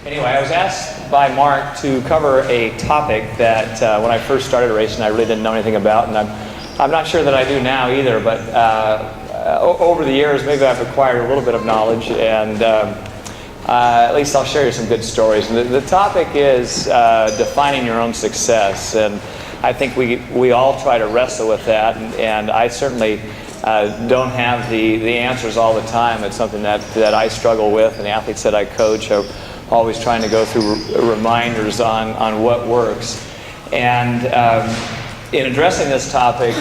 Anyway, I was asked by Mark to cover a topic that when I first started racing I really didn't know anything about, and I'm not sure that I do now either, but over the years maybe I've acquired a little bit of knowledge, and at least I'll share you some good stories. And the topic is defining your own success, and I think we all try to wrestle with that, and I certainly don't have the answers all the time. It's something that I struggle with, and the athletes that I coach are always trying to go through reminders on what works. And in addressing this topic,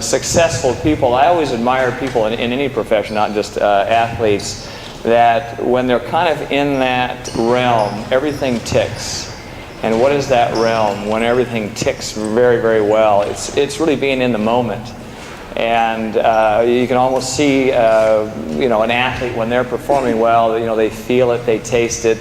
successful people, I always admire people in any profession, not just athletes, that when they're kind of in that realm, everything ticks. And what is that realm when everything ticks very, very well? It's really being in the moment. And you can almost see, an athlete when they're performing well. They feel it, they taste it.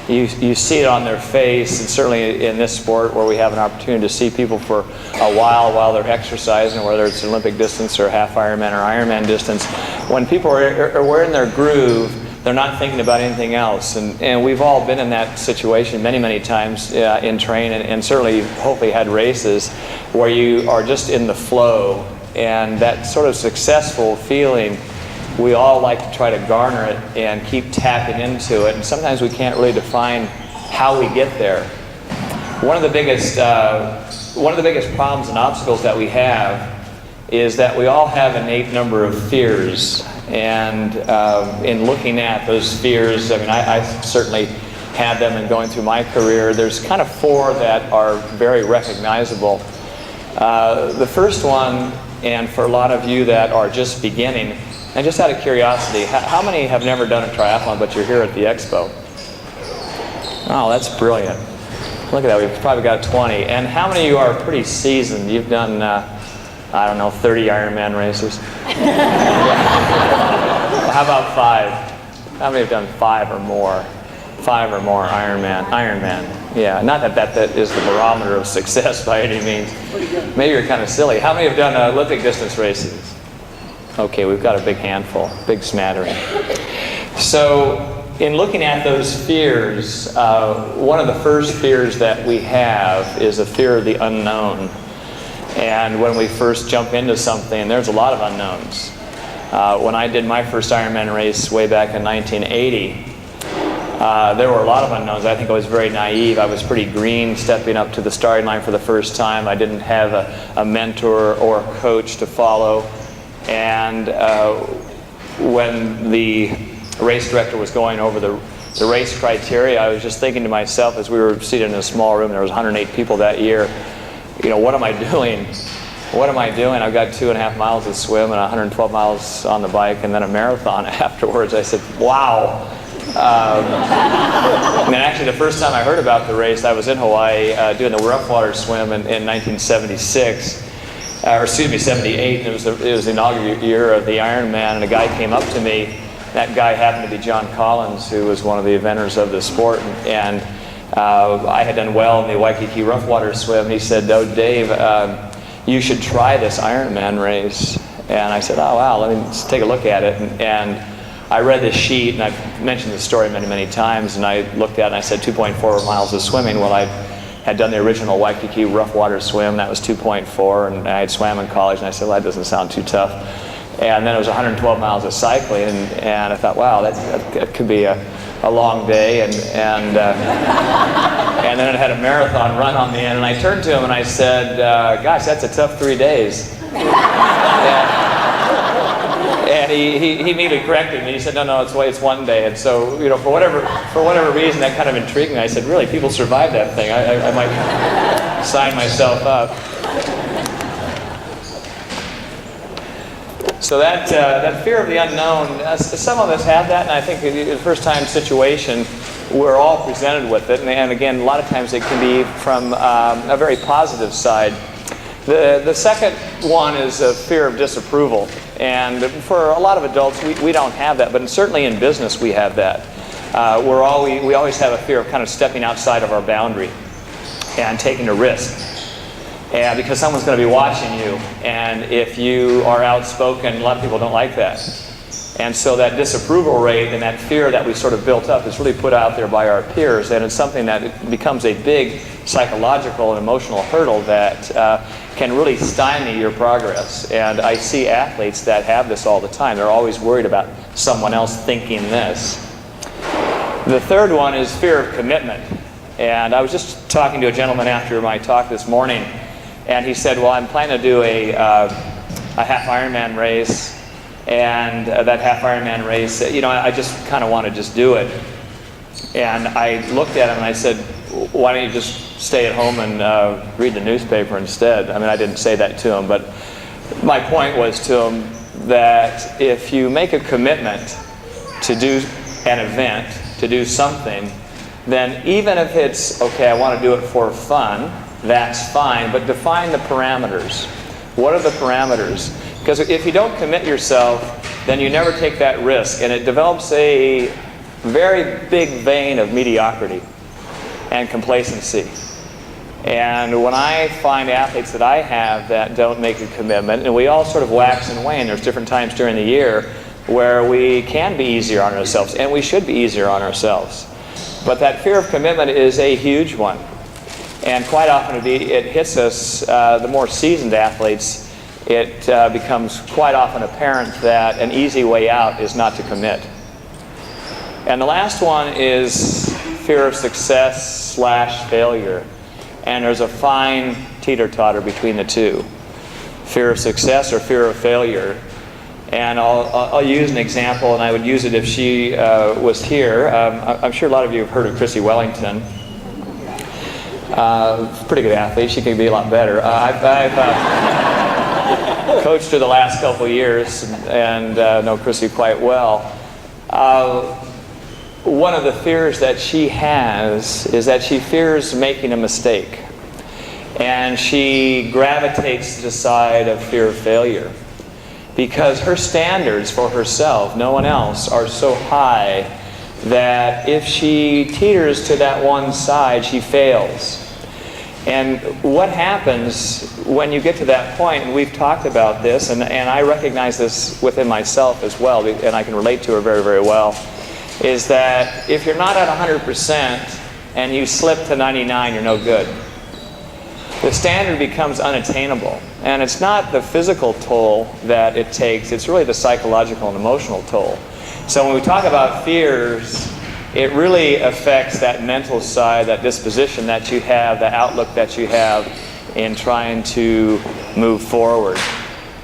You see it on their face, and certainly in this sport where we have an opportunity to see people for a while they're exercising, whether it's Olympic distance or half Ironman or Ironman distance. When people are in their groove, they're not thinking about anything else. And we've all been in that situation many, many times in training, and certainly hopefully had races where you are just in the flow. And that sort of successful feeling, we all like to try to garner it and keep tapping into it. And sometimes we can't really define how we get there. One of the biggest problems and obstacles that we have is that we all have an innate number of fears. And in looking at those fears, I certainly had them in going through my career. There's kind of four that are very recognizable. The first one, and for a lot of you that are just beginning, and just out of curiosity, how many have never done a triathlon but you're here at the expo? Oh, that's brilliant. Look at that, we've probably got 20. And how many of you are pretty seasoned? You've done, 30 Ironman races? How about 5? How many have done 5 or more? 5 or more Ironman. Yeah, not that is the barometer of success by any means. Maybe you're kind of silly. How many have done Olympic distance races? Okay, we've got a big handful, big smattering. So in looking at those fears, one of the first fears that we have is a fear of the unknown. And when we first jump into something, there's a lot of unknowns. When I did my first Ironman race way back in 1980, there were a lot of unknowns. I think I was very naive. I was pretty green stepping up to the starting line for the first time. I didn't have a mentor or a coach to follow. And when the race director was going over the race criteria, I was just thinking to myself, as we were seated in a small room, there was 108 people that year, what am I doing? What am I doing? I've got 2.5 miles to swim and 112 miles on the bike and then a marathon afterwards. I said, wow. And then actually the first time I heard about the race, I was in Hawaii doing the rough water swim in 1976, or excuse me, 78. It was the inaugural year of the Ironman, and a guy came up to me. That guy happened to be John Collins, who was one of the inventors of the sport, and I had done well in the Waikiki rough water swim. And he said, "Oh, Dave, you should try this Ironman race." And I said, "Oh, wow, let me just take a look at it." And I read this sheet, and I've mentioned this story many, many times, and I looked at it and I said 2.4 miles of swimming. Well, I had done the original Waikiki rough water swim, that was 2.4, and I had swam in college, and I said, well, that doesn't sound too tough. And then it was 112 miles of cycling, and I thought, wow, that could be a long day, and then it had a marathon run on the end, and I turned to him and I said, gosh, that's a tough 3 days. And he immediately corrected me. He said, no, it's 1 day. And so, for whatever reason, that kind of intrigued me. I said, really, people survive that thing. I might sign myself up. So that fear of the unknown, some of us have that, and I think in the first-time situation, we're all presented with it. And again, a lot of times it can be from a very positive side. The second one is a fear of disapproval. And for a lot of adults, we don't have that, but certainly in business we have that. We always have a fear of kind of stepping outside of our boundary and taking a risk. And because someone's going to be watching you, and if you are outspoken, a lot of people don't like that. And so that disapproval rate and that fear that we sort of built up is really put out there by our peers, and it's something that it becomes a big psychological and emotional hurdle that can really stymie your progress. And I see athletes that have this all the time. They're always worried about someone else thinking this. The third one is fear of commitment. And I was just talking to a gentleman after my talk this morning, and he said, well, I'm planning to do a half Ironman race. And that half Ironman race, you know, I just kind of want to just do it. And I looked at him and I said, why don't you just stay at home and read the newspaper instead? I mean, I didn't say that to him, but my point was to him that if you make a commitment to do an event, to do something, then even if it's, okay, I want to do it for fun, that's fine, but define the parameters. What are the parameters? Because if you don't commit yourself, then you never take that risk, and it develops a very big vein of mediocrity and complacency. And when I find athletes that I have that don't make a commitment, and we all sort of wax and wane, there's different times during the year where we can be easier on ourselves, and we should be easier on ourselves. But that fear of commitment is a huge one. And quite often it hits us, the more seasoned athletes, it becomes quite often apparent that an easy way out is not to commit. And the last one is fear of success / failure. And there's a fine teeter-totter between the two. Fear of success or fear of failure. And I'll use an example, and I would use it if she was here. I'm sure a lot of you have heard of Chrissy Wellington. Pretty good athlete. She can be a lot better. I've coached her the last couple of years and know Chrissy quite well. One of the fears that she has is that she fears making a mistake. And she gravitates to the side of fear of failure. Because her standards for herself, no one else, are so high that if she teeters to that one side, she fails. And what happens when you get to that point, and we've talked about this, and I recognize this within myself as well, and I can relate to her very, very well, is that if you're not at 100% and you slip to 99, you're no good. The standard becomes unattainable. And it's not the physical toll that it takes, it's really the psychological and emotional toll. So when we talk about fears, it really affects that mental side, that disposition that you have, the outlook that you have in trying to move forward.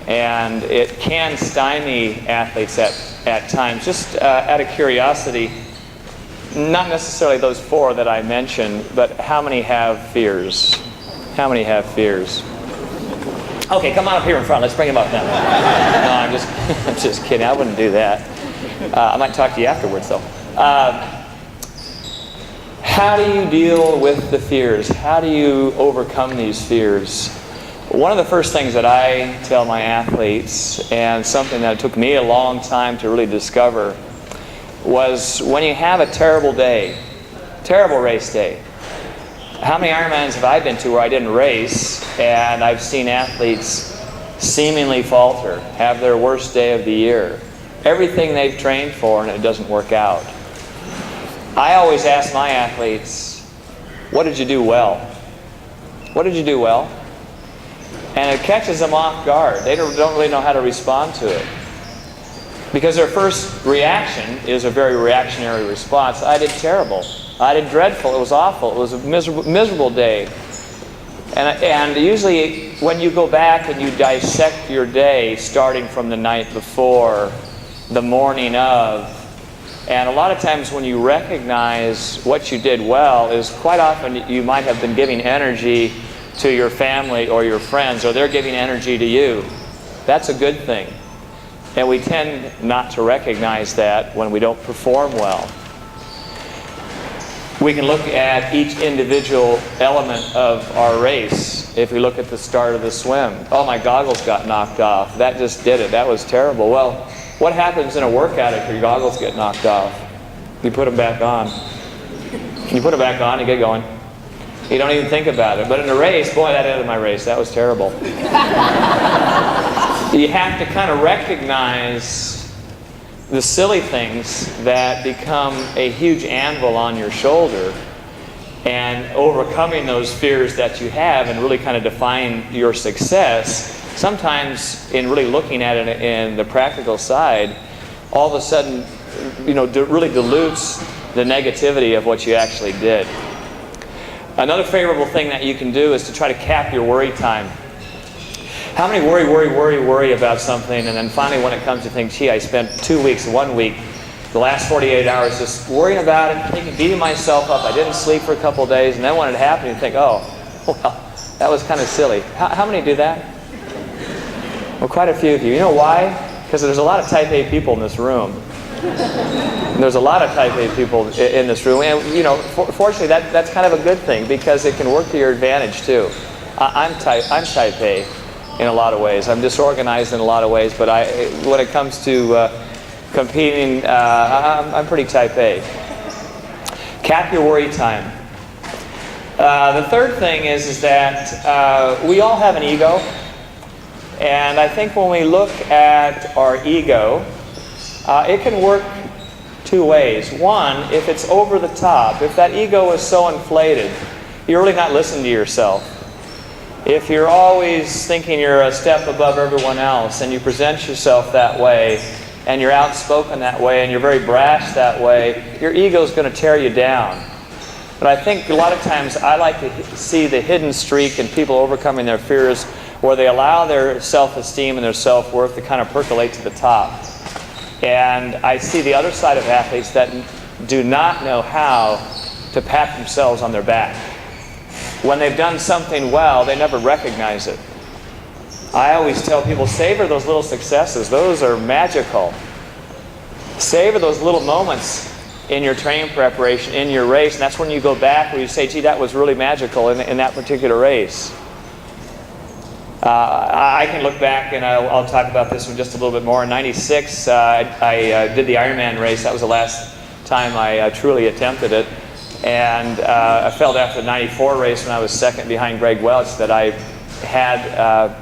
And it can stymie athletes at times, just out of curiosity, not necessarily those 4 that I mentioned, but how many have fears? How many have fears? Okay, come on up here in front. Let's bring them up now. No, I'm just kidding. I wouldn't do that. I might talk to you afterwards, though. How do you deal with the fears? How do you overcome these fears? One of the first things that I tell my athletes, and something that took me a long time to really discover, was when you have a terrible day, terrible race day. How many Ironmans have I been to where I didn't race, and I've seen athletes seemingly falter, have their worst day of the year. Everything they've trained for, and it doesn't work out. I always ask my athletes, what did you do well? What did you do well? And it catches them off guard. They don't really know how to respond to it. Because their first reaction is a very reactionary response. I did terrible. I did dreadful. It was awful. It was a miserable day. And usually when you go back and you dissect your day, starting from the night before, the morning of, and a lot of times when you recognize what you did well is quite often you might have been giving energy to your family or your friends, or they're giving energy to you. That's a good thing. And we tend not to recognize that when we don't perform well. We can look at each individual element of our race. If we look at the start of the swim, oh, my goggles got knocked off. That just did it. That was terrible. Well, what happens in a workout if your goggles get knocked off? You put them back on. You put them back on, you get going. You don't even think about it. But in a race, boy, that ended my race. That was terrible. You have to kind of recognize the silly things that become a huge anvil on your shoulder, and overcoming those fears that you have and really kind of define your success, sometimes in really looking at it in the practical side, all of a sudden, really dilutes the negativity of what you actually did. Another favorable thing that you can do is to try to cap your worry time. How many worry about something, and then finally when it comes to think, gee, I spent 2 weeks, 1 week, the last 48 hours just worrying about it, thinking, beating myself up. I didn't sleep for a couple of days, and then when it happened, you think, oh, well, that was kind of silly. How many do that? Well, quite a few of you. You know why? Because there's a lot of type A people in this room. And there's a lot of type A people in this room, and fortunately that's kind of a good thing, because it can work to your advantage too. I'm type A in a lot of ways. I'm disorganized in a lot of ways, but when it comes to competing, I'm pretty type A. Cap your worry time. The third thing is that we all have an ego, and I think when we look at our ego, it can work two ways. One, if it's over the top, if that ego is so inflated, you're really not listening to yourself. If you're always thinking you're a step above everyone else, and you present yourself that way, and you're outspoken that way, and you're very brash that way, your ego's going to tear you down. But I think a lot of times I like to see the hidden streak in people overcoming their fears, where they allow their self-esteem and their self-worth to kind of percolate to the top. And I see the other side of athletes that do not know how to pat themselves on their back. When they've done something well, they never recognize it. I always tell people, savor those little successes. Those are magical. Savor those little moments in your training preparation, in your race, and that's when you go back where you say, gee, that was really magical in that particular race. I can look back, and I'll talk about this one just a little bit more. In '96, I did the Ironman race. That was the last time I truly attempted it. And I felt after the '94 race, when I was second behind Greg Welch, that I had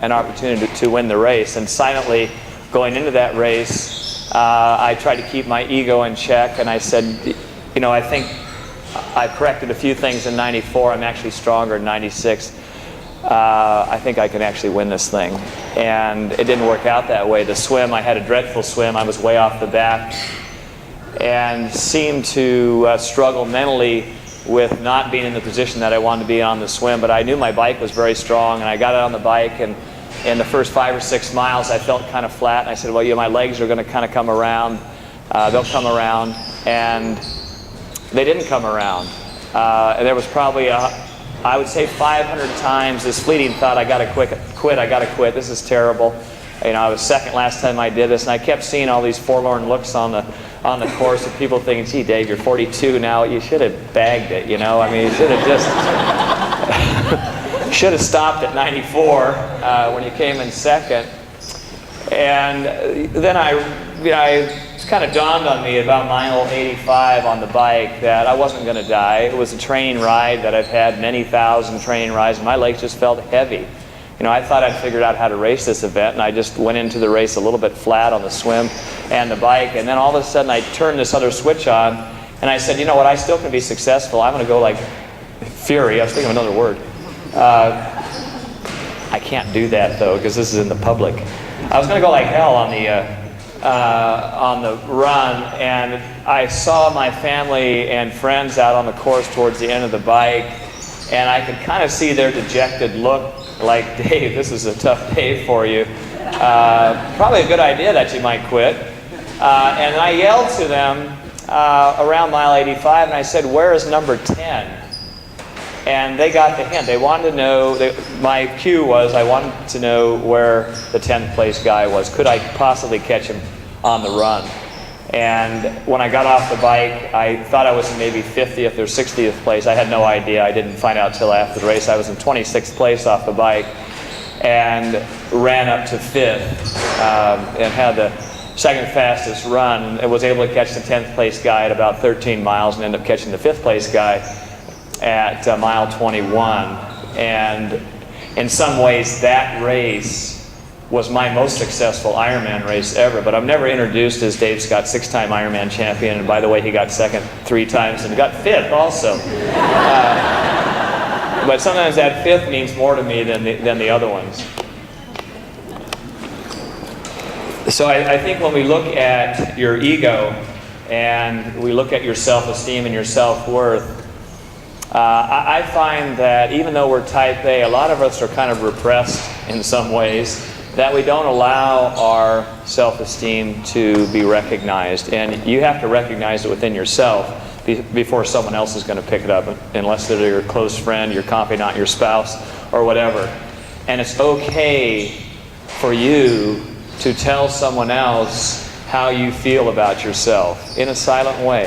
an opportunity to win the race. And silently going into that race, I tried to keep my ego in check, and I said, I think I corrected a few things in '94. I'm actually stronger in '96. I think I can actually win this thing. And it didn't work out that way. The swim, I had a dreadful swim. I was way off the back, and seemed to struggle mentally with not being in the position that I wanted to be on the swim. But I knew my bike was very strong, and I got it on the bike, and in the first 5 or 6 miles I felt kind of flat, and I said, well, my legs are going to kind of come around. They'll come around. And they didn't come around. And there was probably, I would say 500 times this fleeting thought, I got to quit, I got to quit, this is terrible. I was second last time I did this, and I kept seeing all these forlorn looks on the course of people thinking, gee, Dave, you're 42 now, you should have bagged it, you should have just should have stopped at 94 when you came in second. And then it kind of dawned on me about mile 85 on the bike that I wasn't going to die. It was a training ride that I've had many thousand training rides, and my legs just felt heavy. I thought I'd figured out how to race this event, and I just went into the race a little bit flat on the swim and the bike, and then all of a sudden I turned this other switch on, and I said, you know what, I still can be successful. I'm going to go like fury. I was thinking of another word. I can't do that, though, because this is in the public. I was going to go like hell on the run, and I saw my family and friends out on the course towards the end of the bike, and I could kind of see their dejected look, like, Dave, this is a tough day for you. Probably a good idea that you might quit. And I yelled to them around mile 85, and I said, where is number 10? And they got the hint. They wanted to know, my cue was I wanted to know where the 10th place guy was. Could I possibly catch him on the run? And when I got off the bike, I thought I was in maybe 50th or 60th place. I had no idea. I didn't find out till after the race. I was in 26th place off the bike and ran up to 5th and had the second fastest run. And was able to catch the 10th place guy at about 13 miles and ended up catching the 5th place guy at mile 21. And in some ways that race was my most successful Ironman race ever, but I'm never introduced as Dave Scott, 6-time Ironman champion, and by the way, he got second 3 times and got 5th also. But sometimes that 5th means more to me than the other ones. So I think when we look at your ego and we look at your self-esteem and your self-worth, I find that even though we're type A, a lot of us are kind of repressed in some ways, that we don't allow our self-esteem to be recognized. And you have to recognize it within yourself before someone else is going to pick it up, unless they're your close friend, your confidant, your spouse, or whatever. And it's okay for you to tell someone else how you feel about yourself in a silent way.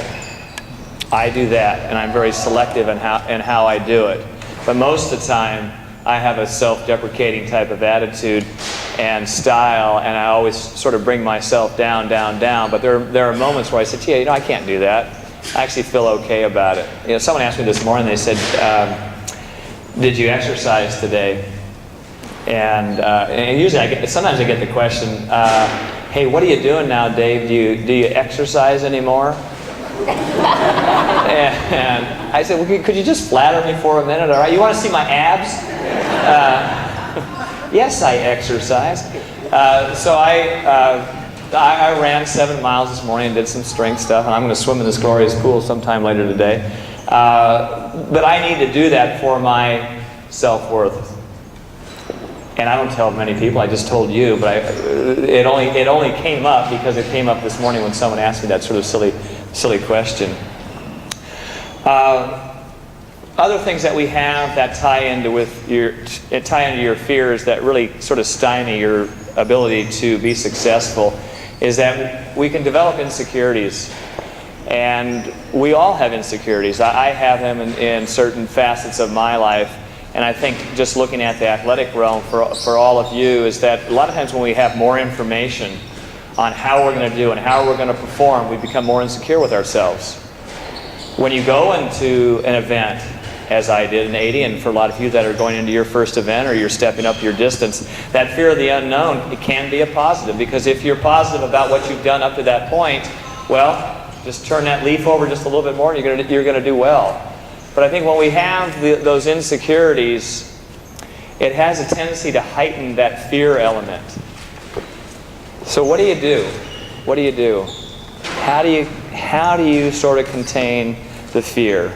I do that, and I'm very selective in how I do it. But most of the time, I have a self-deprecating type of attitude and style, and I always sort of bring myself down. But there are moments where I say, gee, I can't do that. I actually feel okay about it. Someone asked me this morning, they said, did you exercise today? And usually sometimes I get the question, hey, what are you doing now, Dave? Do you exercise anymore? And I said, well, could you just flatter me for a minute? All right, you want to see my abs? Yes, I exercise. So I ran 7 miles this morning and did some strength stuff, and I'm going to swim in this glorious pool sometime later today. But I need to do that for my self-worth. And I don't tell many people, I just told you, but it only came up because it came up this morning when someone asked me that sort of silly question. Other things that we have that tie into your fears that really sort of stymie your ability to be successful is that we can develop insecurities. And we all have insecurities. I have them in certain facets of my life. And I think just looking at the athletic realm for all of you is that a lot of times when we have more information on how we're going to do and how we're going to perform, we become more insecure with ourselves. When you go into an event, as I did in 80, and for a lot of you that are going into your first event or you're stepping up your distance, that fear of the unknown, it can be a positive, because if you're positive about what you've done up to that point, well, just turn that leaf over just a little bit more and you're going to do well. But I think when we have those insecurities, it has a tendency to heighten that fear element. So what do you do? What do you do? How do you sort of contain the fear?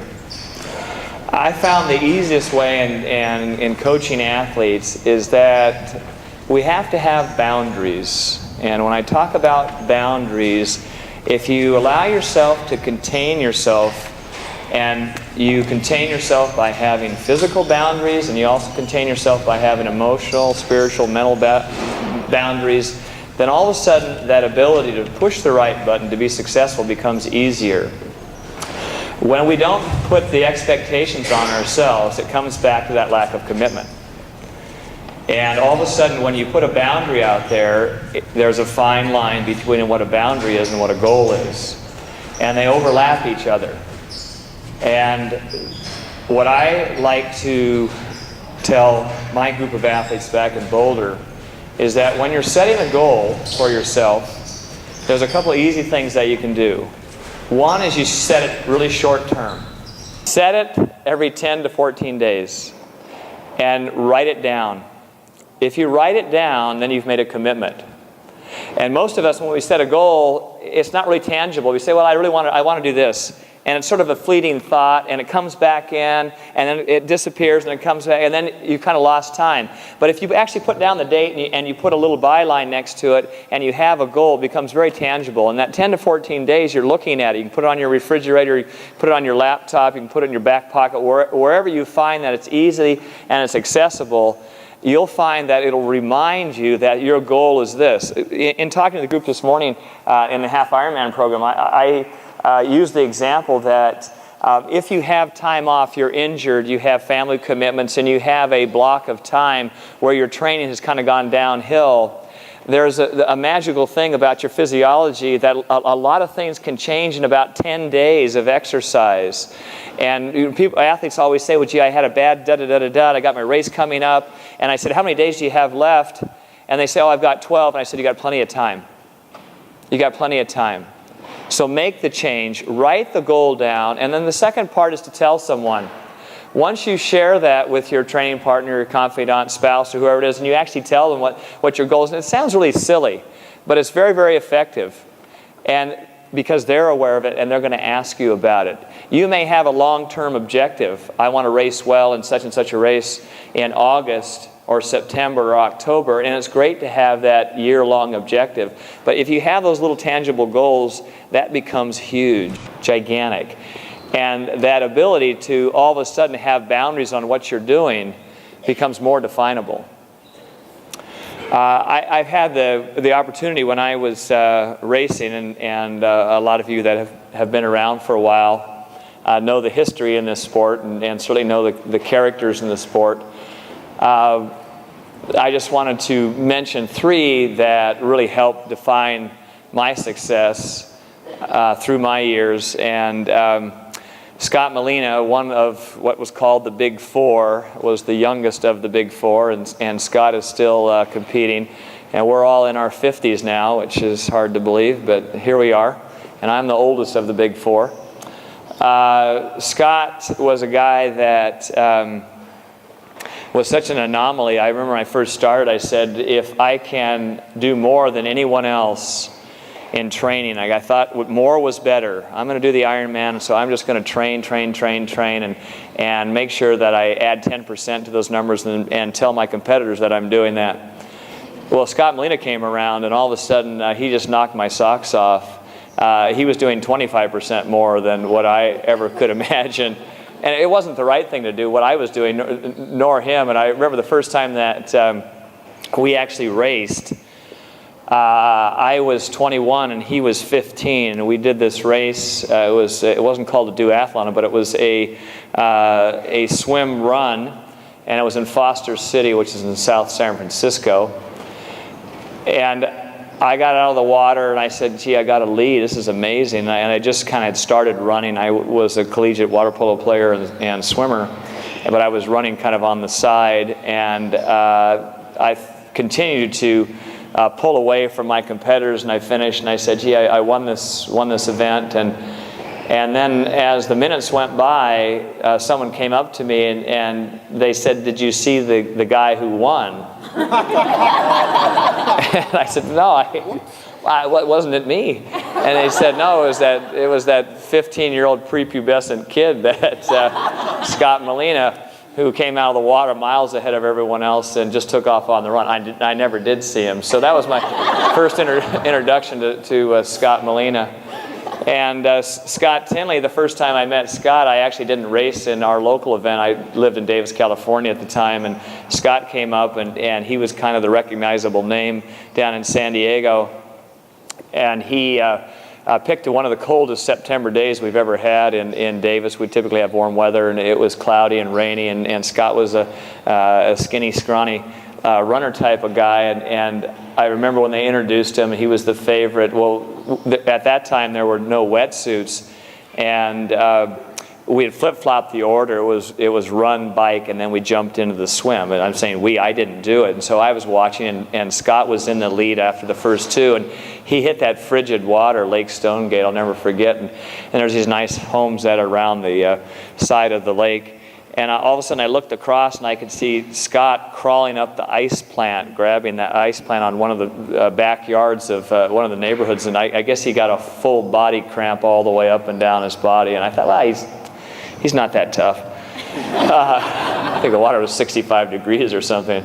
I found the easiest way in coaching athletes is that we have to have boundaries. And when I talk about boundaries, if you allow yourself to contain yourself, and you contain yourself by having physical boundaries, and you also contain yourself by having emotional, spiritual, mental boundaries, then all of a sudden that ability to push the right button to be successful becomes easier. When we don't put the expectations on ourselves, it comes back to that lack of commitment. And all of a sudden when you put a boundary out there, there's a fine line between what a boundary is and what a goal is. And they overlap each other. And what I like to tell my group of athletes back in Boulder is that when you're setting a goal for yourself, there's a couple of easy things that you can do. One is you set it really short term. Set it every 10 to 14 days and write it down. If you write it down, then you've made a commitment. And most of us, when we set a goal, it's not really tangible. We say, well, I want to do this. And it's sort of a fleeting thought, and it comes back in, and then it disappears, and it comes back, and then you kind of lost time. But if you actually put down the date and you put a little byline next to it, and you have a goal, it becomes very tangible. And that 10 to 14 days, you're looking at it. You can put it on your refrigerator, you can put it on your laptop, you can put it in your back pocket, wherever you find that it's easy and it's accessible. You'll find that it'll remind you that your goal is this. In talking to the group this morning in the Half Ironman program, I use the example that if you have time off, you're injured, you have family commitments, and you have a block of time where your training has kind of gone downhill, there's a magical thing about your physiology that a lot of things can change in about 10 days of exercise. And athletes always say, well, gee, I had a bad da-da-da-da-da, I got my race coming up, and I said, how many days do you have left? and they say, oh, I've got 12, and I said, you got plenty of time. You got plenty of time. So make the change, write the goal down, and then the second part is to tell someone. Once you share that with your training partner, your confidant, spouse, or whoever it is, and you actually tell them what your goal is, and it sounds really silly, but it's very, very effective. And because they're aware of it and they're going to ask you about it. You may have a long-term objective. I want to race well in such and such a race in August or September or October, and it's great to have that year-long objective. But if you have those little tangible goals, that becomes huge, gigantic. And that ability to all of a sudden have boundaries on what you're doing becomes more definable. I've had the opportunity when I was racing, and a lot of you that have been around for a while know the history in this sport and certainly know the characters in the sport. I just wanted to mention 3 that really helped define my success through my years. And Scott Molina, one of what was called the Big Four, was the youngest of the Big Four, and Scott is still competing. And we're all in our 50s now, which is hard to believe, but here we are. And I'm the oldest of the Big Four. Scott was a guy that was such an anomaly. I remember when I first started, I said, if I can do more than anyone else in training, I thought more was better. I'm going to do the Ironman, so I'm just going to train, and make sure that I add 10% to those numbers and tell my competitors that I'm doing that. Well, Scott Molina came around, and all of a sudden, he just knocked my socks off. He was doing 25% more than what I ever could imagine. And it wasn't the right thing to do, what I was doing, nor him. And I remember the first time that we actually raced, I was 21 and he was 15, and we did this race. It wasn't called a duathlon, but it was a swim run, and it was in Foster City, which is in South San Francisco. And I got out of the water and I said, gee, I got a lead. This is amazing. And I just kind of started running. I was a collegiate water polo player and swimmer, but I was running kind of on the side, and I continued to pull away from my competitors, and I finished, and I said, gee, I won this event. And then as the minutes went by, someone came up to me and they said, did you see the guy who won? And I said, no, wasn't it me? And they said, no, it was that 15-year-old prepubescent kid, that Scott Molina, who came out of the water miles ahead of everyone else and just took off on the run. I never did see him. So that was my first introduction to Scott Molina. And Scott Tinley, the first time I met Scott, I actually didn't race in our local event. I lived in Davis, California at the time, and Scott came up, and he was kind of the recognizable name down in San Diego. And he picked one of the coldest September days we've ever had in Davis. We typically have warm weather, and it was cloudy and rainy, and Scott was a skinny, scrawny runner type of guy, and I remember when they introduced him, he was the favorite. Well, at that time there were no wetsuits, and we had flip-flopped the order. It was run, bike, and then we jumped into the swim. And I'm saying I didn't do it. And so I was watching, and Scott was in the lead after the first 2, and he hit that frigid water, Lake Stonegate, I'll never forget. And there's these nice homes that are around the side of the lake. And all of a sudden I looked across and I could see Scott crawling up the ice plant, grabbing that ice plant on one of the backyards of one of the neighborhoods. And I guess he got a full body cramp all the way up and down his body. And I thought, well, he's not that tough. I think the water was 65 degrees or something.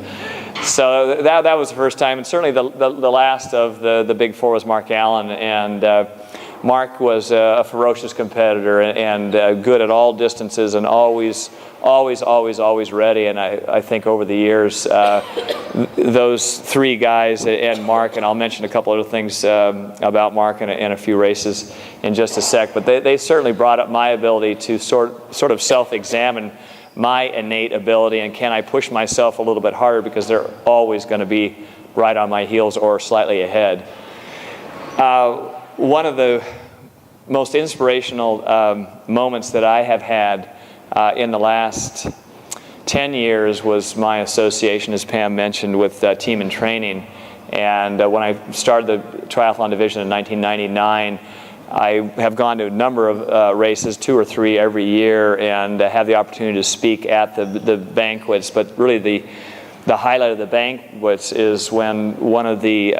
So that was the first time. And certainly the last of the Big Four was Mark Allen. And Mark was a ferocious competitor and good at all distances and always ready. And I think over the years, those 3 guys and Mark, and I'll mention a couple other things about Mark in a few races in just a sec, but they certainly brought up my ability to sort of self-examine my innate ability, and can I push myself a little bit harder, because they're always going to be right on my heels or slightly ahead. One of the most inspirational moments that I have had in the last 10 years was my association, as Pam mentioned, with Team in Training. And when I started the triathlon division in 1999, I have gone to a number of races, 2 or 3 every year, and have the opportunity to speak at the banquets. But really the highlight of the banquets is when one of the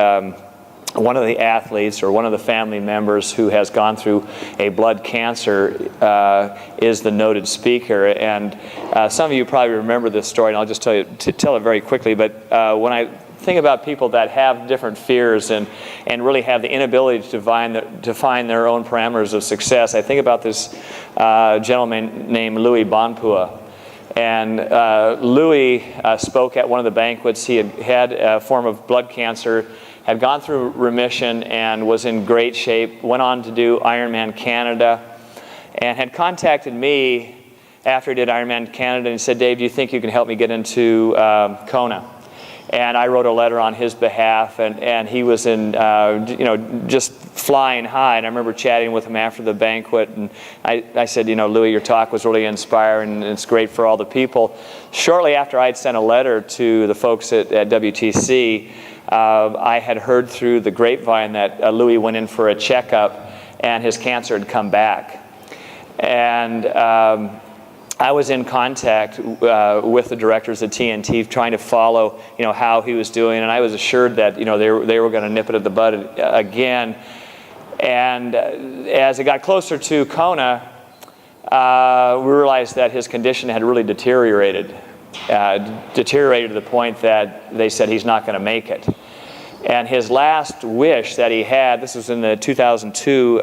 athletes or one of the family members who has gone through a blood cancer is the noted speaker. And some of you probably remember this story, and I'll just tell it very quickly. But when I think about people that have different fears and really have the inability to define their own parameters of success, I think about this gentleman named Louis Bonpua. And Louis spoke at one of the banquets. He had a form of blood cancer, had gone through remission and was in great shape, went on to do Ironman Canada, and had contacted me after he did Ironman Canada and said, "Dave, do you think you can help me get into Kona?" And I wrote a letter on his behalf, and he was in, just flying high. And I remember chatting with him after the banquet, and I said, "Louis, your talk was really inspiring, and it's great for all the people." Shortly after I had sent a letter to the folks at WTC, I had heard through the grapevine that Louis went in for a checkup, and his cancer had come back. And I was in contact with the directors at TNT, trying to follow, how he was doing, and I was assured that, they were going to nip it at the bud again. And as it got closer to Kona, we realized that his condition had really deteriorated to the point that they said he's not going to make it. And his last wish that he had, this was in the 2002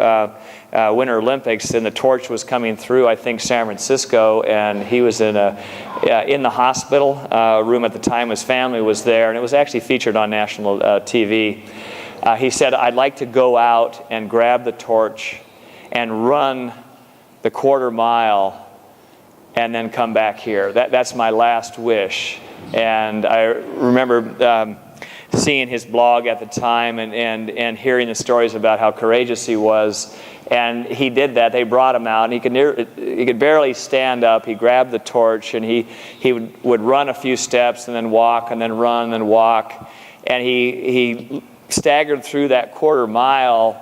Winter Olympics, and the torch was coming through, I think, San Francisco, and he was in the hospital room at the time. His family was there, and it was actually featured on national TV. He said, "I'd like to go out and grab the torch and run the 1/4 mile and then come back here. That's my last wish." And I remember seeing his blog at the time and hearing the stories about how courageous he was. And he did that. They brought him out, and he could barely stand up. He grabbed the torch, and he would run a few steps and then walk and then run and then walk. And he staggered through that 1/4 mile.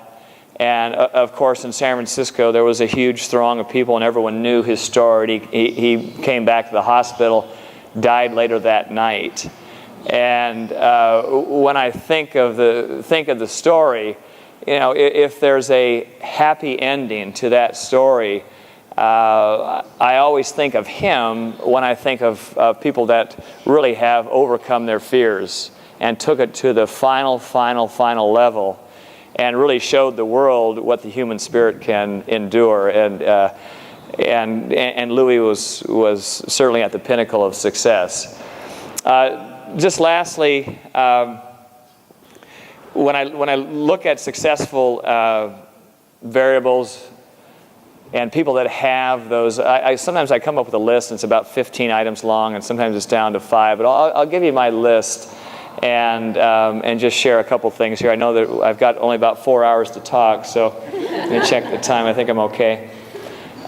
And of course, in San Francisco, there was a huge throng of people, and everyone knew his story. He came back to the hospital, died later that night. And when I think of the story, if there's a happy ending to that story, I always think of him when I think of people that really have overcome their fears and took it to the final level, and really showed the world what the human spirit can endure. And Louis was certainly at the pinnacle of success. Just lastly, when I look at successful variables and people that have those, sometimes I come up with a list, and it's about 15 items long, and sometimes it's down to 5. But I'll give you my list and just share a couple things here. I know that I've got only about 4 hours to talk, so let me check the time. I think I'm okay.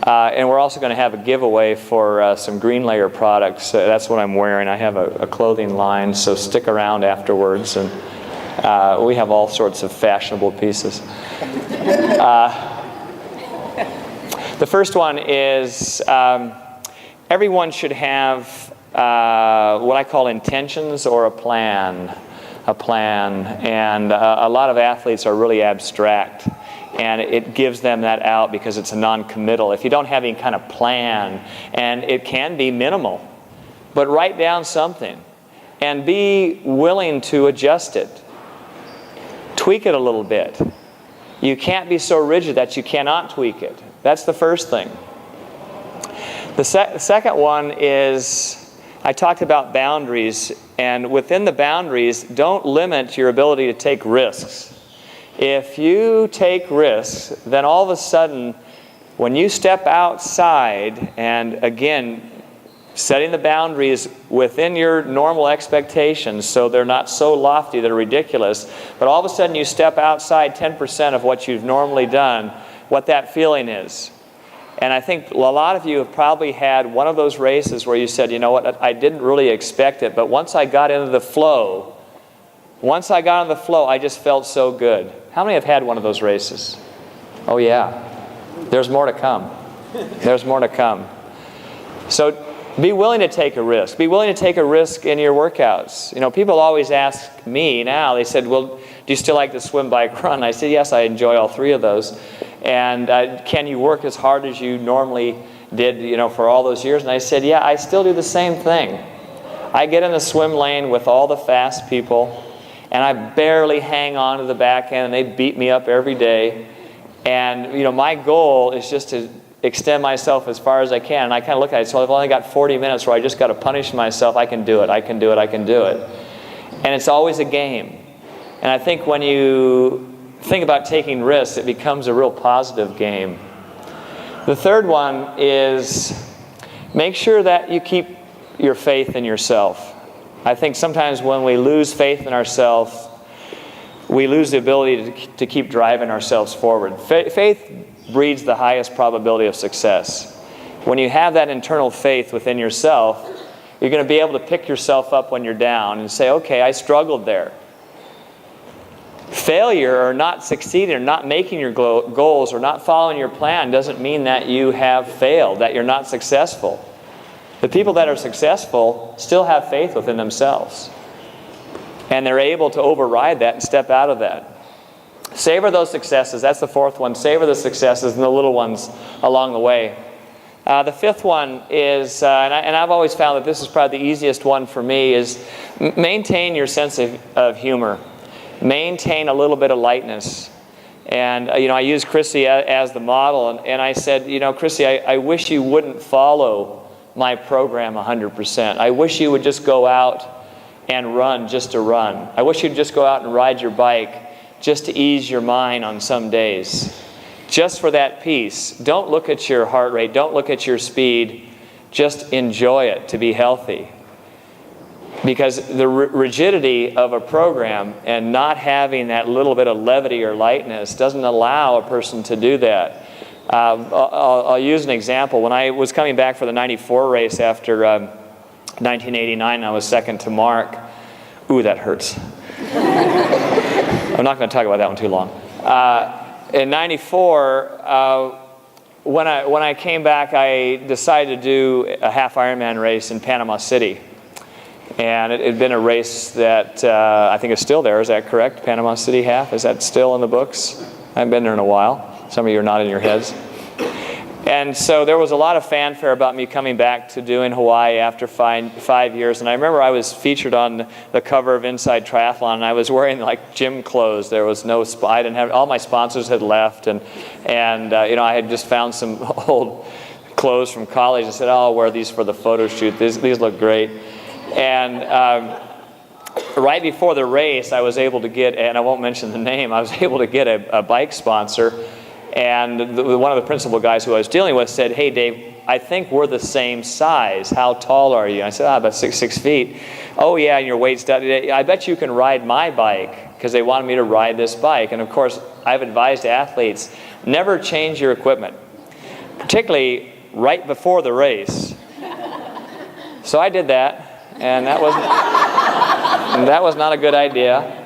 And we're also going to have a giveaway for some Green Layer products. That's what I'm wearing. I have a clothing line, so stick around afterwards. And we have all sorts of fashionable pieces. The first one is everyone should have what I call intentions or a plan. And a lot of athletes are really abstract. And it gives them that out because it's a non-committal. If you don't have any kind of plan, and it can be minimal, but write down something and be willing to adjust it. Tweak it a little bit. You can't be so rigid that you cannot tweak it. That's the first thing. The second one is, I talked about boundaries, and within the boundaries, don't limit your ability to take risks. If you take risks, then all of a sudden, when you step outside, and again, setting the boundaries within your normal expectations so they're not so lofty that are ridiculous, but all of a sudden you step outside 10% of what you've normally done, what that feeling is. And I think a lot of you have probably had one of those races where you said, you know what, I didn't really expect it, but once I got into the flow, I just felt so good. How many have had one of those races? Oh yeah. There's more to come. There's more to come. So be willing to take a risk. Be willing to take a risk in your workouts. You know, people always ask me now, they said, well, do you still like to swim, bike, run? I said, yes, I enjoy all three of those. And can you work as hard as you normally did, you know, for all those years? And I said, yeah, I still do the same thing. I get in the swim lane with all the fast people, and I barely hang on to the back end, and they beat me up every day. And, you know, my goal is just to extend myself as far as I can. And I kind of look at it, so I've only got 40 minutes where I just got to punish myself. I can do it, I can do it, I can do it. And it's always a game. And I think when you think about taking risks, it becomes a real positive game. The third one is make sure that you keep your faith in yourself. I think sometimes when we lose faith in ourselves, we lose the ability to keep driving ourselves forward. Faith breeds the highest probability of success. When you have that internal faith within yourself, you're going to be able to pick yourself up when you're down and say, okay, I struggled there. Failure or not succeeding or not making your goals or not following your plan doesn't mean that you have failed, that you're not successful. The people that are successful still have faith within themselves. And they're able to override that and step out of that. Savor those successes. That's the fourth one. Savor the successes and the little ones along the way. The fifth one is, and I've always found that this is probably the easiest one for me, is maintain your sense of humor. Maintain a little bit of lightness. And, you know, I use Chrissy as the model, and I said, you know, Chrissy, I wish you wouldn't follow my program 100%. I wish you would just go out and run just to run. I wish you'd just go out and ride your bike just to ease your mind on some days. Just for that piece. Don't look at your heart rate. Don't look at your speed. Just enjoy it to be healthy. Because the rigidity of a program and not having that little bit of levity or lightness doesn't allow a person to do that. I'll use an example. When I was coming back for the 94 race after 1989, I was second to Mark. Ooh, that hurts. I'm not going to talk about that one too long. In 94, when I came back, I decided to do a half Ironman race in Panama City. And it had been a race that I think is still there. Is that correct? Panama City half? Is that still in the books? I haven't been there in a while. Some of you are nodding your heads. And so there was a lot of fanfare about me coming back to doing Hawaii after 5 years. And I remember I was featured on the cover of Inside Triathlon, and I was wearing like gym clothes. There was no, I didn't have, all my sponsors had left, and you know, I had just found some old clothes from college and said, oh, I'll wear these for the photo shoot. These look great. And right before the race, I was able to get, and I won't mention the name, I was able to get a bike sponsor. And one of the principal guys who I was dealing with said, hey, Dave, I think we're the same size. How tall are you? I said, about 6 feet. Oh, yeah, and your weight's down. I bet you can ride my bike, because they wanted me to ride this bike. And, of course, I've advised athletes, never change your equipment, particularly right before the race. So I did that, and that was not a good idea.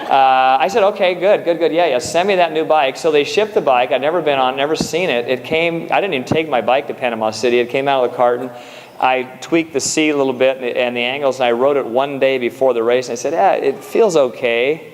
I said, okay, good, yeah, send me that new bike. So they shipped the bike. I'd never been on, never seen it. It came, I didn't even take my bike to Panama City. It came out of the carton. I tweaked the seat a little bit and the angles, and I rode it one day before the race. And I said, yeah, it feels okay.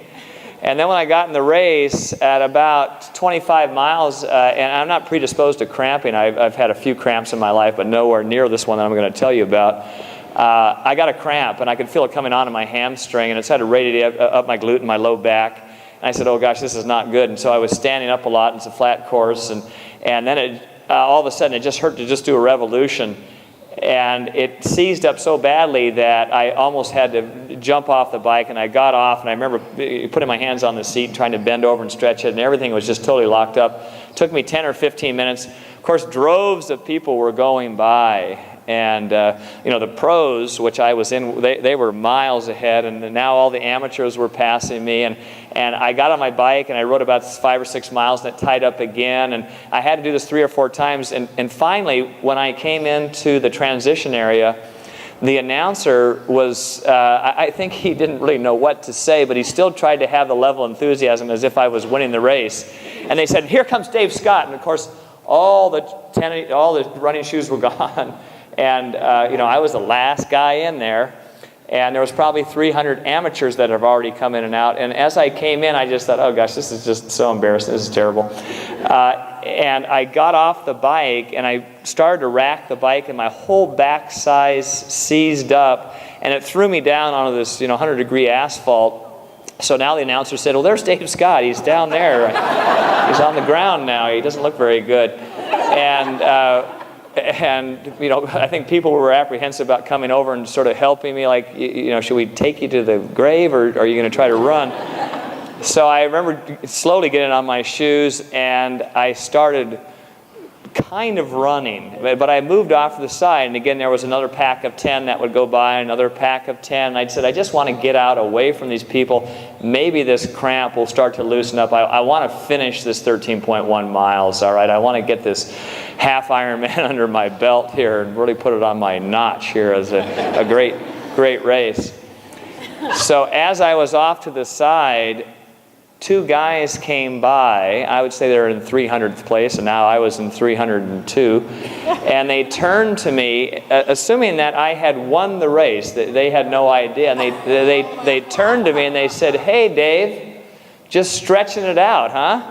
And then when I got in the race at about 25 miles, and I'm not predisposed to cramping. I've had a few cramps in my life, but nowhere near this one that I'm going to tell you about. I got a cramp, and I could feel it coming on in my hamstring, and it started radiating up my glute and my low back. And I said, oh gosh, this is not good. And so I was standing up a lot. It's a flat course, and then all of a sudden it just hurt to just do a revolution. And it seized up so badly that I almost had to jump off the bike, and I got off, and I remember putting my hands on the seat and trying to bend over and stretch it, and everything was just totally locked up. It took me 10 or 15 minutes. Of course, droves of people were going by. And you know, the pros, which I was in, they were miles ahead, and now all the amateurs were passing me. And I got on my bike and I rode about 5 or 6 miles, and it tied up again. And I had to do this 3 or 4 times. And finally, when I came into the transition area, the announcer was, I think he didn't really know what to say, but he still tried to have the level of enthusiasm as if I was winning the race. And they said, "Here comes Dave Scott." And of course, all the running shoes were gone. And you know, I was the last guy in there. And there was probably 300 amateurs that have already come in and out. And as I came in, I just thought, oh gosh, this is just so embarrassing. This is terrible. And I got off the bike, and I started to rack the bike, and my whole backside seized up, and it threw me down onto this, you know, 100-degree asphalt. So now the announcer said, "Well, there's Dave Scott. He's down there. He's on the ground now. He doesn't look very good." And you know, I think people were apprehensive about coming over and sort of helping me, like, you know, should we take you to the grave, or are you going to try to run? So I remember slowly getting on my shoes, and I started kind of running, but I moved off to the side, and again there was another pack of 10 that would go by, another pack of 10, and I said, I just want to get out away from these people. Maybe this cramp will start to loosen up. I want to finish this 13.1 miles, all right? I want to get this half Ironman under my belt here and really put it on my notch here as a great race. So as I was off to the side, 2 guys came by. I would say they were in 300th place, and now I was in 302. And they turned to me, assuming that I had won the race. They had no idea. And they turned to me and they said, "Hey, Dave, just stretching it out, huh?"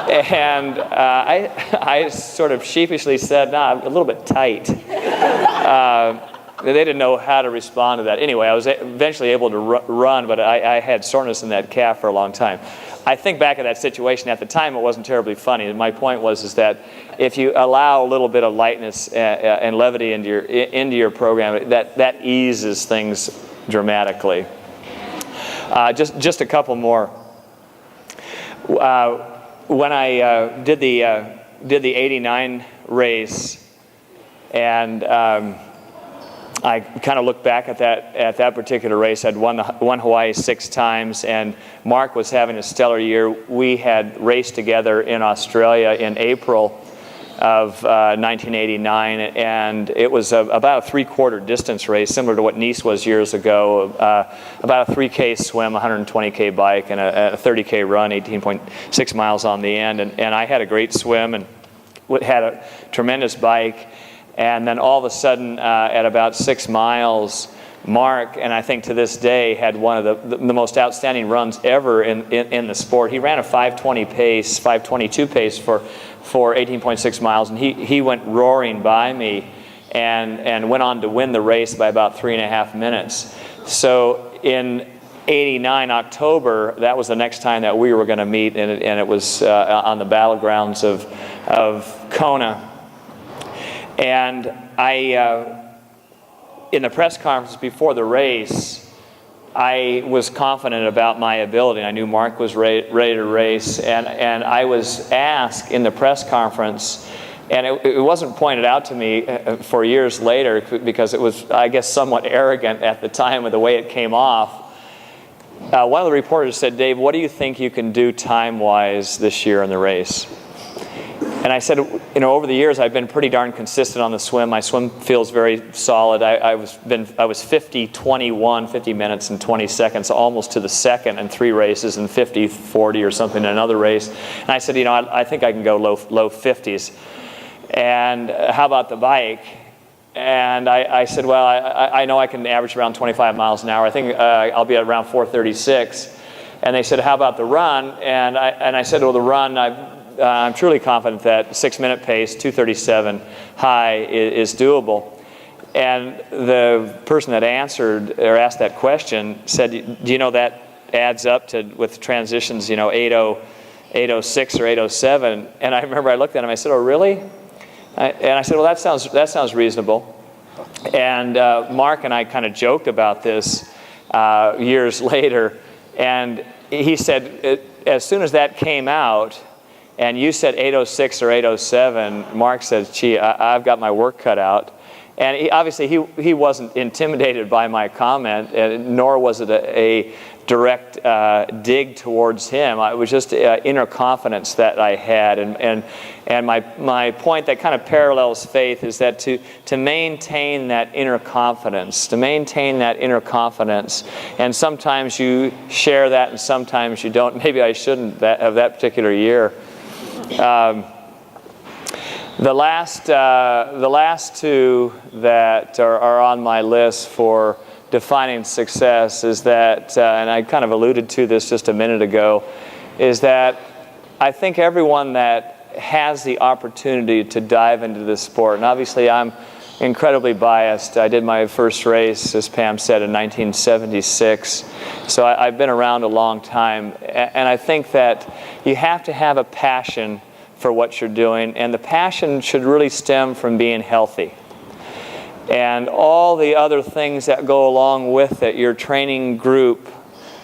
And I sort of sheepishly said, "No, I'm a little bit tight." They didn't know how to respond to that. Anyway, I was eventually able to run, but I had soreness in that calf for a long time. I think back at that situation. At the time, it wasn't terribly funny. My point was that if you allow a little bit of lightness and levity into your program, that eases things dramatically. Just a couple more. When I did the '89 race, and I kind of look back at that particular race. I'd won Hawaii 6 times, and Mark was having a stellar year. We had raced together in Australia in April of 1989, and it was about a 3/4 distance race, similar to what Nice was years ago. About a 3K swim, 120K bike, and a 30K run, 18.6 miles on the end. And I had a great swim and had a tremendous bike. And then all of a sudden, at about 6 miles, Mark, and I think to this day, had one of the most outstanding runs ever in the sport. He ran a 5:20 pace, 5:22 pace for 18.6 miles, and he went roaring by me and went on to win the race by about 3.5 minutes. So in '89 October, that was the next time that we were going to meet, and it was on the battlegrounds of Kona. And in the press conference before the race, I was confident about my ability. I knew Mark was ready to race, and I was asked in the press conference, and it wasn't pointed out to me for years later because it was, I guess, somewhat arrogant at the time with the way it came off. One of the reporters said, "Dave, what do you think you can do time-wise this year in the race?" And I said, you know, over the years I've been pretty darn consistent on the swim. My swim feels very solid. I was 50-21, 50 minutes and 20 seconds, almost to the second in 3 races, and 50-40 or something in another race. And I said, you know, I think I can go low 50s. And how about the bike? And I said, well, I know I can average around 25 miles an hour. I think I'll be at around 4:36. And they said, how about the run? And I said, well, the run, I'm truly confident that 6-minute pace, 2:37 high, is doable. And the person that answered or asked that question said, do you know that adds up to, with transitions, you know, 8:06 or 8:07? And I remember I looked at him, I said, oh, really? And I said, well, that sounds reasonable. And Mark and I kind of joked about this years later. And he said, as soon as that came out, and you said 8:06 or 8:07, Mark says, gee, I've got my work cut out. And obviously he wasn't intimidated by my comment, nor was it a direct dig towards him. It was just inner confidence that I had. And my point that kind of parallels faith is that to maintain that inner confidence, and sometimes you share that and sometimes you don't. Maybe I shouldn't of that particular year. The last two that are on my list for defining success is that, and I kind of alluded to this just a minute ago, is that I think everyone that has the opportunity to dive into this sport, and obviously I'm incredibly biased. I did my first race, as Pam said, in 1976, so I've been around a long time, and I think that you have to have a passion for what you're doing, and the passion should really stem from being healthy. And all the other things that go along with it, your training group,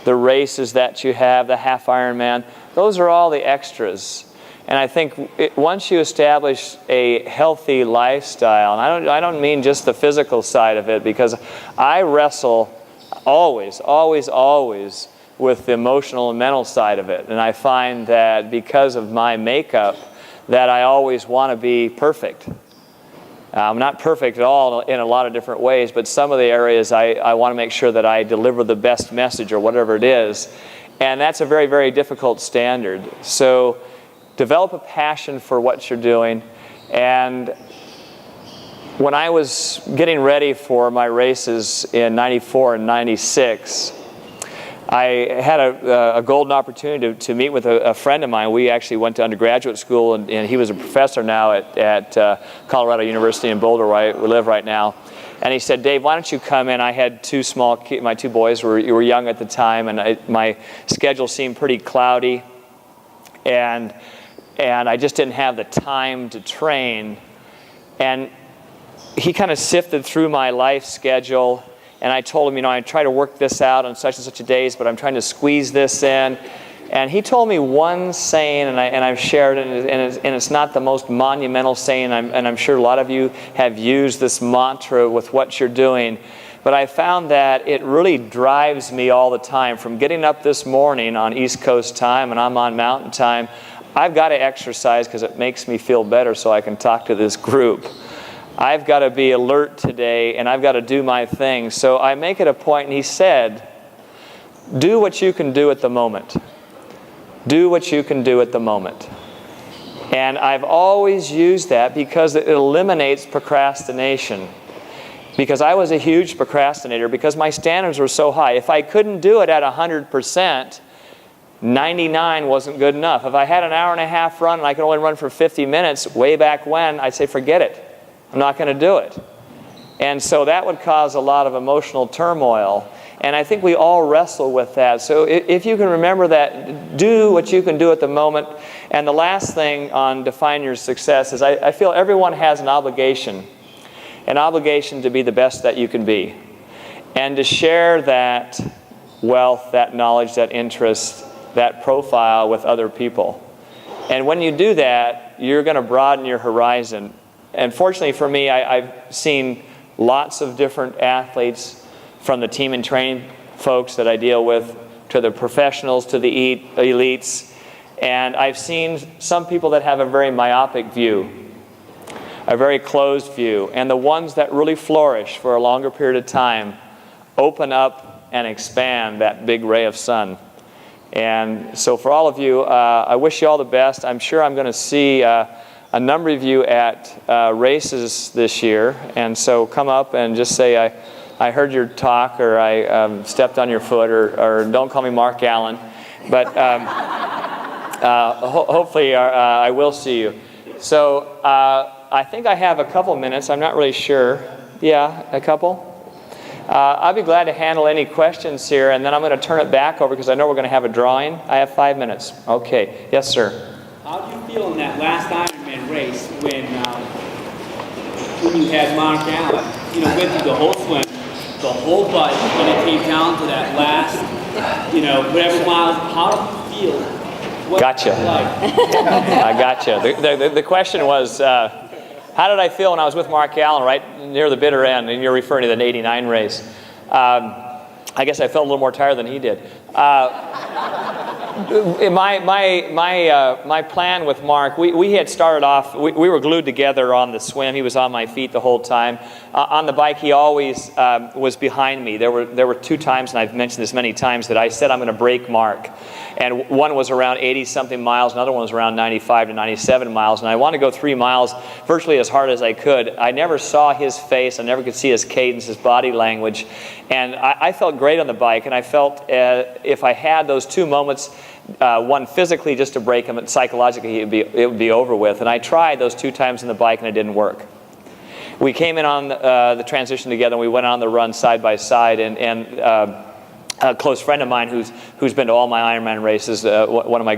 the races that you have, the half Ironman, those are all the extras. And I think once you establish a healthy lifestyle, and I don't mean just the physical side of it, because I wrestle always with the emotional and mental side of it. And I find that because of my makeup, that I always want to be perfect. I'm not perfect at all in a lot of different ways, but some of the areas I want to make sure that I deliver the best message or whatever it is. And that's a very, very difficult standard. So develop a passion for what you're doing. And when I was getting ready for my races in 94 and 96, I had a golden opportunity to meet with a friend of mine. We actually went to undergraduate school, and he was a professor now at Colorado University in Boulder, where we live right now. And he said, Dave, why don't you come in? I had two small kids. My two boys were young at the time, and my schedule seemed pretty cloudy. And I just didn't have the time to train. And he kind of sifted through my life schedule. And I told him, I try to work this out on such and such a days, but I'm trying to squeeze this in. And he told me one saying, and I've shared it, and it's not the most monumental saying, and I'm sure a lot of you have used this mantra with what you're doing. But I found that it really drives me all the time. From getting up this morning on East Coast time, and I'm on Mountain time, I've got to exercise because it makes me feel better so I can talk to this group. I've got to be alert today, and I've got to do my thing. So I make it a point, and he said, do what you can do at the moment. Do what you can do at the moment. And I've always used that because it eliminates procrastination. Because I was a huge procrastinator, because my standards were so high. If I couldn't do it at 100%, 99 wasn't good enough. If I had an hour and a half run and I could only run for 50 minutes, way back when, I'd say, forget it. I'm not going to do it. And so that would cause a lot of emotional turmoil. And I think we all wrestle with that. So if you can remember that, do what you can do at the moment. And the last thing on define your success is I feel everyone has an obligation to be the best that you can be. And to share that wealth, that knowledge, that interest, that profile with other people. And when you do that, you're going to broaden your horizon. And fortunately for me, I've seen lots of different athletes, from the team and training folks that I deal with, to the professionals, to the elites. And I've seen some people that have a very myopic view, a very closed view. And the ones that really flourish for a longer period of time open up and expand that big ray of sun. And so for all of you, I wish you all the best. I'm sure I'm going to see a number of you at races this year. And so come up and just say, I heard your talk, or I stepped on your foot, or don't call me Mark Allen. But hopefully I will see you. So I think I have a couple minutes. I'm not really sure. Yeah, a couple? I'll be glad to handle any questions here, and then I'm going to turn it back over because I know we're going to have a drawing. I have 5 minutes. Okay. Yes, sir. How do you feel in that last Ironman race when you had Mark Allen, went through the whole swim, the whole bike, when it came down to that last, whatever miles? How do you feel What's Gotcha. it like? I gotcha. The question was, how did I feel when I was with Mark Allen right near the bitter end? And you're referring to the 89 race. I guess I felt a little more tired than he did. My plan with Mark, we had started off, we were glued together on the swim. He was on my feet the whole time. On the bike, he always was behind me. There were 2 times, and I've mentioned this many times, that I said I'm going to break Mark. And one was around 80-something miles, another one was around 95 to 97 miles, and I wanted to go 3 miles virtually as hard as I could. I never saw his face, I never could see his cadence, his body language, and I felt great on the bike, and I felt if I had those 2 moments, one physically just to break him, and psychologically it would be over with. And I tried those 2 times on the bike, and it didn't work. We came in on the transition together, and we went on the run side by side, and a close friend of mine who's been to all my Ironman races, one of my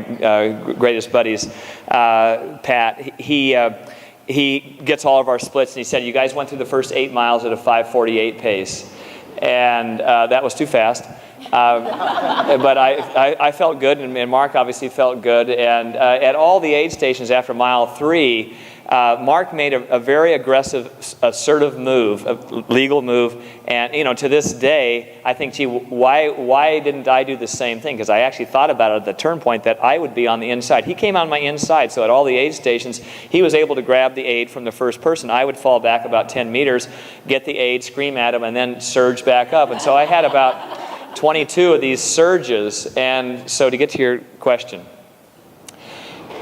greatest buddies, Pat, he gets all of our splits, and he said, you guys went through the first 8 miles at a 5:48 pace, and that was too fast. But I felt good, and Mark obviously felt good, and at all the aid stations after mile 3, Mark made a very aggressive, assertive move, a legal move, and to this day, I think, gee, why didn't I do the same thing? Because I actually thought about it at the turn point that I would be on the inside. He came on my inside, so at all the aid stations, he was able to grab the aid from the first person. I would fall back about 10 meters, get the aid, scream at him, and then surge back up. And so I had about 22 of these surges. And so to get to your question,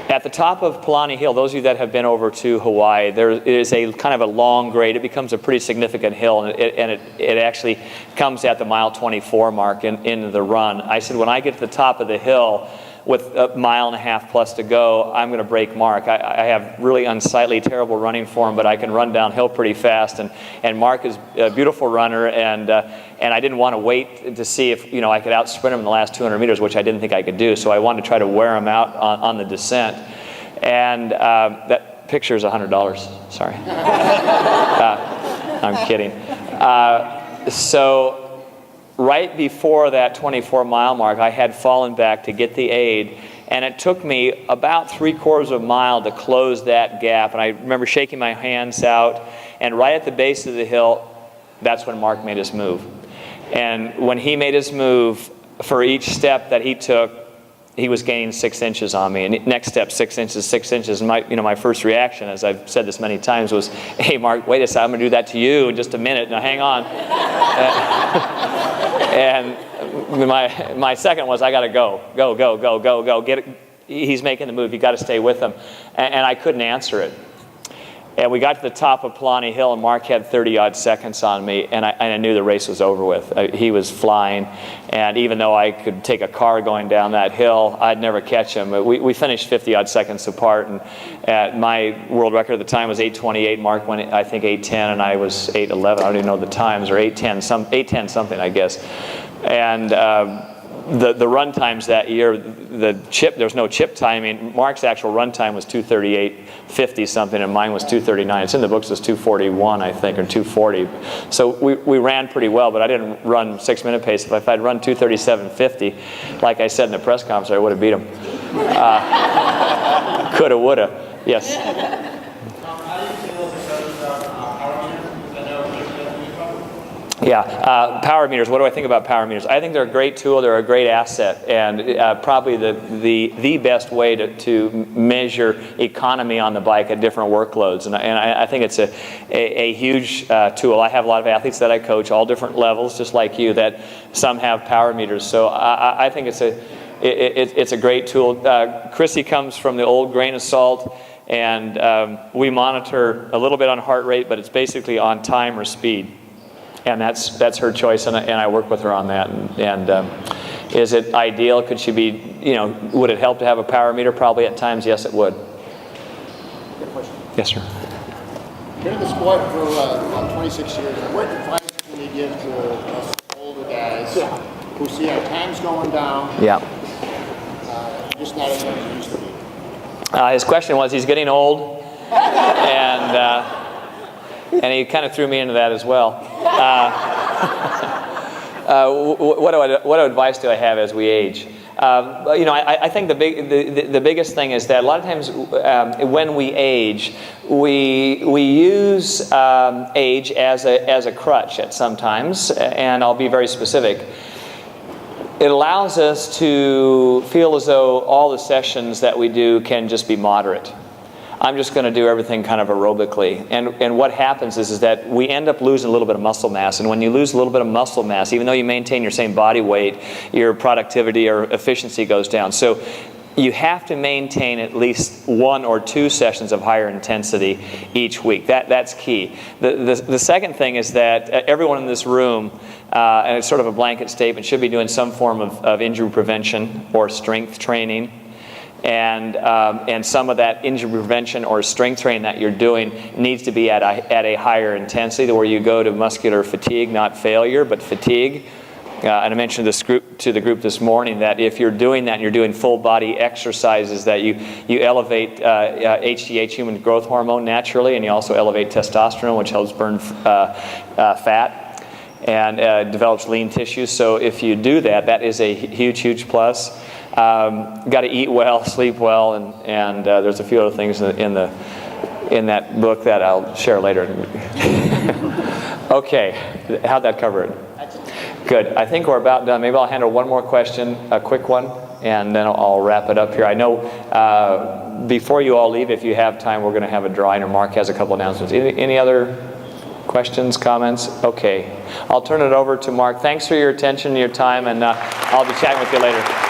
at the top of Palani Hill, those of you that have been over to Hawaii, there is a kind of a long grade. It becomes a pretty significant hill, and it actually comes at the mile 24 mark in the run. I said, when I get to the top of the hill with a 1.5 miles plus to go, I'm going to break Mark. I have really unsightly, terrible running form, but I can run downhill pretty fast. And Mark is a beautiful runner, and I didn't want to wait to see if I could out sprint him in the last 200 meters, which I didn't think I could do. So I wanted to try to wear him out on the descent. And that picture is $100. Sorry, I'm kidding. So right before that 24-mile mark, I had fallen back to get the aid, and it took me about 3/4 of a mile to close that gap. And I remember shaking my hands out, and right at the base of the hill, that's when Mark made his move. And when he made his move, for each step that he took, he was gaining 6 inches on me. And next step, 6 inches, 6 inches. And my first reaction, as I've said this many times, was, hey, Mark, wait a second, I'm going to do that to you in just a minute. Now, hang on. And my second was, I got to go. Get it. He's making the move. You got to stay with him. And I couldn't answer it. And we got to the top of Palani Hill, and Mark had 30-odd seconds on me, and I knew the race was over with. He was flying, and even though I could take a car going down that hill, I'd never catch him. We finished 50-odd seconds apart, and my world record at the time was 8:28. Mark went, I think, 8:10, and I was 8:11. I don't even know the times, or 8:10 something, I guess. And the run times that year, there was no chip timing. Mark's actual run time was 2:38.50 something, and mine was 2:39. It's in the books as 2:41, I think, or 2:40. So we ran pretty well, but I didn't run 6-minute pace. If I'd run 2:37.50, like I said in the press conference, I would have beat him. Coulda, woulda. Yes. Yeah, power meters. What do I think about power meters? I think they're a great tool. They're a great asset, and probably the best way to measure economy on the bike at different workloads. And I think it's a huge tool. I have a lot of athletes that I coach, all different levels, just like you, that some have power meters. So I think it's a great tool. Chrissy comes from the old grain of salt, and we monitor a little bit on heart rate, but it's basically on time or speed. And that's her choice, and I work with her on that. And is it ideal? Could she be, would it help to have a power meter? Probably at times, yes, it would. Good question. Yes, sir. Been in the sport for about 26 years. What advice can you give to us older guys who see our times going down? Yeah. Just not as much as it used to be. His question was, he's getting old, and he kind of threw me into that as well. What advice do I have as we age? I think the biggest thing is that a lot of times when we age, we use age as a crutch at sometimes, and I'll be very specific. It allows us to feel as though all the sessions that we do can just be moderate. I'm just going to do everything kind of aerobically. And what happens is that we end up losing a little bit of muscle mass. And when you lose a little bit of muscle mass, even though you maintain your same body weight, your productivity or efficiency goes down. So you have to maintain at least 1 or 2 sessions of higher intensity each week. That's key. The second thing is that everyone in this room, and it's sort of a blanket statement, should be doing some form of injury prevention or strength training. And some of that injury prevention or strength training that you're doing needs to be at a higher intensity, where you go to muscular fatigue, not failure, but fatigue. And I mentioned to the group this morning that if you're doing that and you're doing full body exercises, that you elevate HGH, human growth hormone, naturally, and you also elevate testosterone, which helps burn fat and develops lean tissue. So if you do that, that is a huge plus. Got to eat well, sleep well, and there's a few other things in that book that I'll share later. Okay, how'd that cover it? Good. I think we're about done. Maybe I'll handle one more question, a quick one, and then I'll wrap it up here. I know before you all leave, if you have time, we're going to have a drawing, or Mark has a couple announcements. Any other questions, comments? Okay. I'll turn it over to Mark. Thanks for your attention, your time, and I'll be chatting with you later.